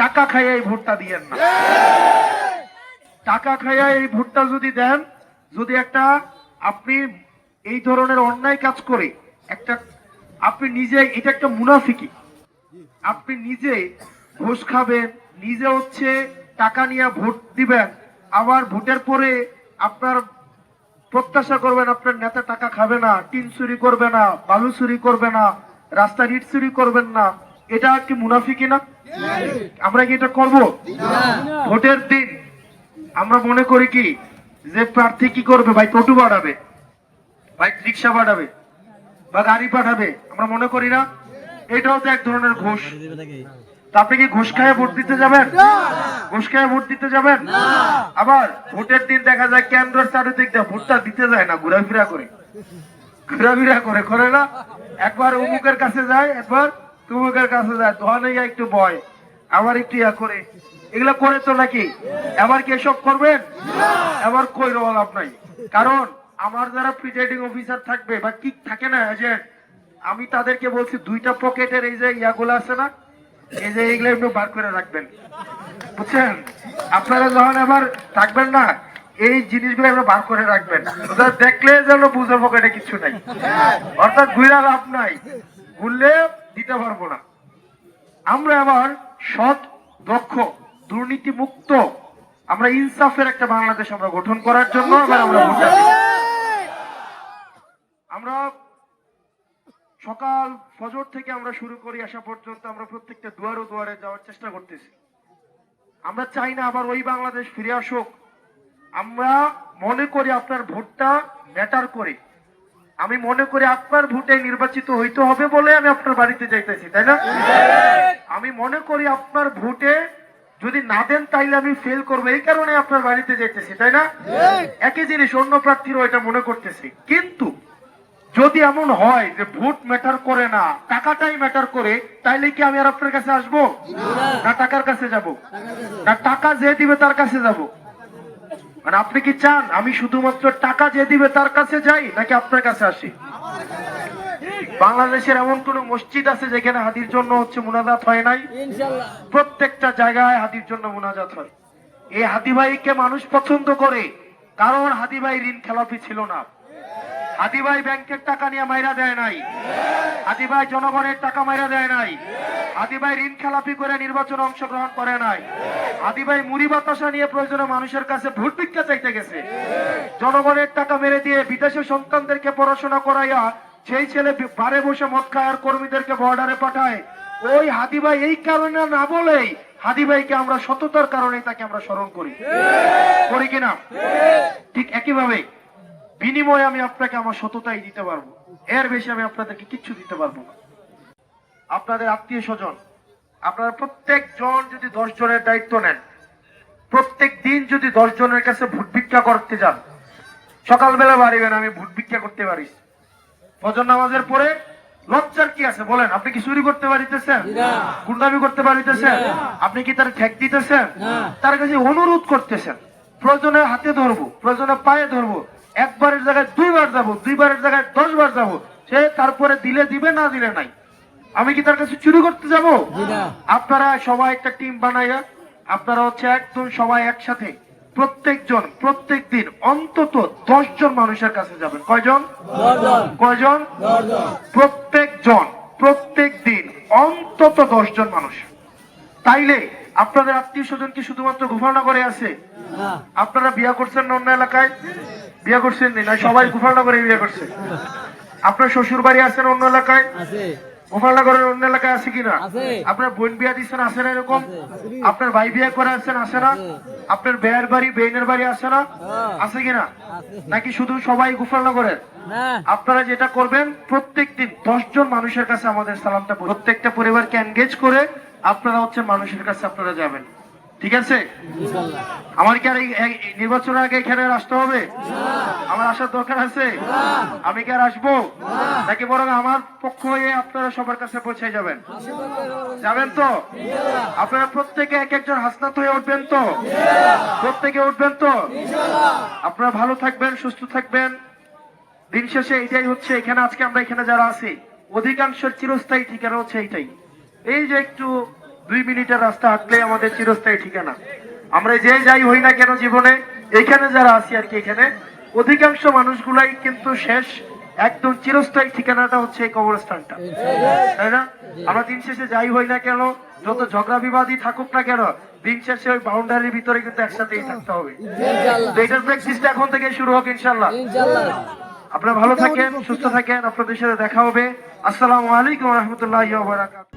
টাকা খাইয়া এই ভোটটা দিয়েন না। টাকা খাইয়া এই ভোটটা যদি দেন, যদি একটা আপনি এই ধরনের অন্যায় কাজ করে একটা আপনি নিজে, এটা একটা মুনাফিকি। আপনি নিজে ঘুষ খাবেন, নিজে হচ্ছে টাকা নিয়ে ভোট দিবেন, আবার ভোটের পরে আপনার প্রত্যাশা করবেন আপনার নেতা টাকা খাবে না, টিন চুরি করবে না, বালু চুরি করবে না, রাস্তার ইট চুরি করবেন না। এটা কি মুনাফিকি না? আমরা কি এটা করব? ভোটের দিন আমরা মনে করি কি যে প্রার্থী কি করবে, ভাই টোটো বাড়াবে, ভাই রিক্সা বাড়াবে বা গাড়ি পাঠাবে, আমরা মনে করি না? এটাও তো এক ধরনের ঘুষ। আপনি কি ঘুষ খায় ভোট দিতে যাবেন? ঘুষ খায় ভোট দিতে যাবেন? আবার ভোটের দিন দেখা যায় কেন্দ্রের চারিদিক দিয়ে ভোটটা দিতে যায় না, ঘোরাফেরা করে না। একবার অমুকের কাছে যায়, একবার তুমুকের কাছে যায়, দোকানে গিয়ে একটু বয়, আবার একটু ইয়া করে, এগুলা করে তো নাকি? এবার কি এসব করবেন? এবার কই লাভ নাই। কারণ আমার যারা প্রিজাইডিং অফিসার থাকবে বা কি থাকে না এজেন্ট, আমি তাদেরকে বলছি দুইটা পকেটের এই যে ইয়াগুলো আছে না, এই যে এইগুলো একটু বার করে রাখবেন, বুঝছেন? আপনারা যখন আবার থাকবেন না, এই জিনিসগুলো আমরা বার করে রাখবেন, দেখলে যেন বুঝে পকেটে কিছু নাই, অর্থাৎ ঘুরা লাভ নাই, ঘুরলে দিতে পারবো না। আমরা আবার সৎ, দক্ষ, দুর্নীতি মুক্ত, আমরা ইনসাফের একটা বাংলাদেশ আমরা গঠন করার জন্য আবার আমরা ভোটটা দিই। আমরা সকাল ফজর থেকে আমরা শুরু করি আসা পর্যন্ত আমরা প্রত্যেকটা দুয়ারে দুয়ারে যাওয়ার চেষ্টা করতেছি। আমরা চাই না আবার ওই বাংলাদেশ ফিরে আসুক। আমরা মনে করি আপনার ভোটটা ম্যাটার করে। আমি মনে করি আপনার ভোটে নির্বাচিত হইতে হবে বলে আমি আপনার বাড়িতে যাইতেছি, তাই না? আমি মনে করি আপনার ভোটে যদি না দেন তাইলে আমি ফেল করবো, এই কারণে আপনার বাড়িতে যাইতেছি, তাই না? একই জিনিস অন্য প্রার্থীরও এটা মনে করতেছি। কিন্তু যদি এমন হয় যে ভোট ম্যাটার করে না, টাকাটাই ম্যাটার করে, তাইলে কি আমি আর আপনার কাছে আসবো না টাকার কাছে যাব? না টাকা যে দিবে তার কাছে যাব? মানে আপনি কি চান আমি শুধুমাত্র টাকা যে দিবে তার কাছে যাই নাকি আপনার কাছে আসি? বাংলাদেশের এমন কোন মসজিদ আছে যেখানে হাদির জন্য হচ্ছে মুনাজাত হয় নাই? প্রত্যেকটা জায়গায় হাদির জন্য মুনাজাত হয়। এই হাদি ভাইকে মানুষ পছন্দ করে, কারণ হাদি ভাই ঋণ খেলাপি ছিল না। হাদি ভাই ব্যাংকের টাকা নিয়ে মাইরা দেয় নাই, হাদি ভাই জনগণের টাকা মাইরা দেয় নাই, হাদি ভাই ঋণ খেলাপি করে নির্বাচনে অংশগ্রহণ করে নাই, হাদি ভাই মুড়ি বাতাসা নিয়ে প্রয়োজনে মানুষের কাছে ভোট ভিক্ষা চাইতে গেছে। জনগণের টাকা মেরে দিয়ে বিদেশে সন্তানদেরকে পড়াশোনা করাইয়া সেই ছেলে বারে বসে মদ খায় আর কর্মীদেরকে বর্ডারে পাঠায়। ওই হাদি ভাই এই কারণে না বলেই হাদি ভাইকে আমরা সততার কারণে তাকে আমরা স্মরণ করি কিনা? ঠিক একইভাবে বিনিময়ে আমি আপনাকে আমার সততাই দিতে পারবো, এর বেশি আমি আপনাদেরকে কিচ্ছু দিতে পারবো না। আপনাদের আত্মীয় স্বজন, আপনারা প্রত্যেক জন যদি 10 জনের দায়িত্ব নেন, প্রত্যেক দিন যদি 10 জনের কাছে ভোট ভিক্ষা করতে যান, সকালবেলা বাড়িবেন আমি ভোট ভিক্ষা করতে পারি, ফজর নামাজের পরে লজ্জার কি আছে বলেন? আপনি কি চুরি করতে পারিতেছেন? গুন্ডামি করতে পারিতেছেন? আপনি কি তার ঠেক দিতেছেন? তার কাছে অনুরোধ করতেছেন, প্রয়োজনে হাতে ধরবো, প্রয়োজনে পায়ে ধরবো, একবারের জায়গায় 2 বার যাবো, 2 বারের জায়গায় 10 বার যাবো, সে তারপরে দিলে দিবে, না দিলে নাই। আমি কি তার কাছে চুরি করতে যাব? আপনারা সবাই একটা টিম বানাইয়া আপনারা হচ্ছে একদম সবাই একসাথে প্রত্যেকজন প্রত্যেক দিন অন্তত 10 জন মানুষের কাছে যাবেন। কয়জন? প্রত্যেকজন প্রত্যেক দিন অন্তত 10 জন মানুষ। তাইলে আপনাদের আত্মীয় স্বজন কি শুধুমাত্র গোপালনগরে আছে? আপনারা বিয়ে করছেন না অন্য এলাকায়? বিয়ে করছেন না? সবাই গোপালনগরে বিয়ে করছে। আপনার শ্বশুর বাড়ি আছেন অন্য এলাকায়? গোপালনগরের অন্য এলাকায় আছে কিনা? আপনার বোন বিয়া দিচ্ছেন, আসে না এরকম? আপনার ভাই বিয়ে করে আসছেন, আসে না? আপনার বেয়ের বাড়ি বেইনের বাড়ি আছে না? আছে কিনা? নাকি শুধু সবাই গোপালনগরের? আপনারা যেটা করবেন, প্রত্যেক দিন 10 জন মানুষের কাছে আমাদের সালামটা, প্রত্যেকটা পরিবারকে এনগেজ করে আপনারা হচ্ছে মানুষের কাছে আপনারা যাবেন, ঠিক আছে? আমার কি আর এই নির্বাচনের আগে এখানে আসতে হবে? আমার আসার দরকার আছে? আমি কি আর আসবো? নাকি বরং আমার পক্ষ হয়ে আপনারা সবার কাছে পৌঁছে যাবেন? যাবেন তো? আপনারা প্রত্যেকে এক একজন হাসনাত হয়ে উঠবেন তো? প্রত্যেকে উঠবেন তো? আপনারা ভালো থাকবেন, সুস্থ থাকবেন। দিন শেষে এটাই হচ্ছে, এখানে আজকে আমরা এখানে যারা আছি অধিকাংশের চিরস্থায়ী ঠিকানা হচ্ছে এইটাই। এই যে একটু 2 মিনিটের রাস্তা হাঁটলে আমাদের চিরস্থায়ী ঠিকানা। আমরা যে যাই হই না কেন জীবনে, এখানে যারা আছি আর কি, এখানে অধিকাংশ মানুষগুলাই কিন্তু শেষ একদম চিরস্থায়ী ঠিকানাটা হচ্ছে এই কবরস্থানটা, তাই না? আমরা দিন শেষে যাই হই না কেন, যত ঝগড়া বিবাদই থাকুক না কেন, দিন শেষে ওই বাউন্ডারির ভিতরে কিন্তু একসাথেই থাকতে হবে। তো এটার প্র্যাকটিসটা এখন থেকে শুরু হোক ইনশাল্লাহ। আপনারা ভালো থাকেন, সুস্থ থাকেন, আপনাদের সাথে দেখা হবে। আসসালামু আলাইকুম ওয়া রাহমাতুল্লাহি ওয়া বারাকাতুহু।